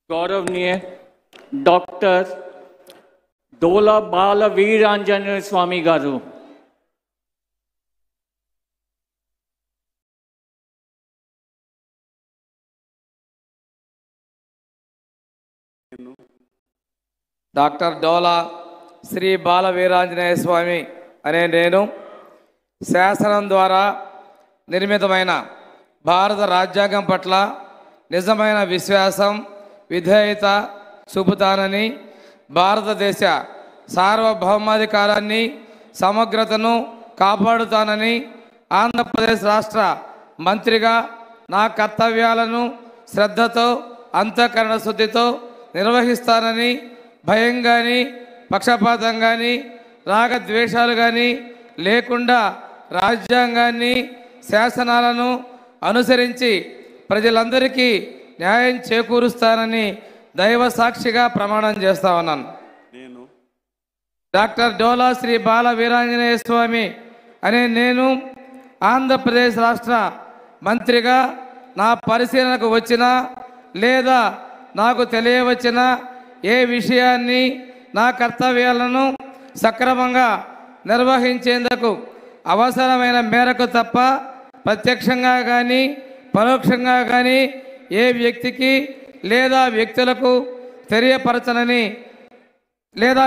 गौरवनीय doctor डोला बाल वीरांजनेय स्वामी गारू doctor డోలా శ్రీ బాల వీరాంజనేయ స్వామి అనే నేను శాసనం ద్వారా నిర్మితమైన భారత రాజ్యాంగం పట్ల నిజమైన విశ్వాసం విధేయత చూపుతానని, భారతదేశ సార్వభౌమాధికారాన్ని సమగ్రతను కాపాడుతానని, ఆంధ్రప్రదేశ్ రాష్ట్ర మంత్రిగా నా కర్తవ్యాలను శ్రద్ధతో అంతఃకరణ శుద్ధితో నిర్వహిస్తానని, భయం కానీ పక్షపాతం కానీ రాగద్వేషాలు కానీ లేకుండా రాజ్యాంగాన్ని శాసనాలను అనుసరించి ప్రజలందరికీ న్యాయం చేకూరుస్తానని దైవ సాక్షిగా ప్రమాణం చేస్తా ఉన్నాను. డాక్టర్ డోలా శ్రీ బాల వీరాంజనేయ స్వామి అనే నేను ఆంధ్రప్రదేశ్ రాష్ట్ర మంత్రిగా నా పరిశీలనకు వచ్చిన లేదా నాకు తెలియవచ్చిన ఏ విషయాన్ని నా కర్తవ్యాలను సక్రమంగా నిర్వహించేందుకు అవసరమైన మేరకు తప్ప ప్రత్యక్షంగా కానీ పరోక్షంగా కానీ ఏ వ్యక్తికి లేదా వ్యక్తులకు తెలియపరచనని లేదా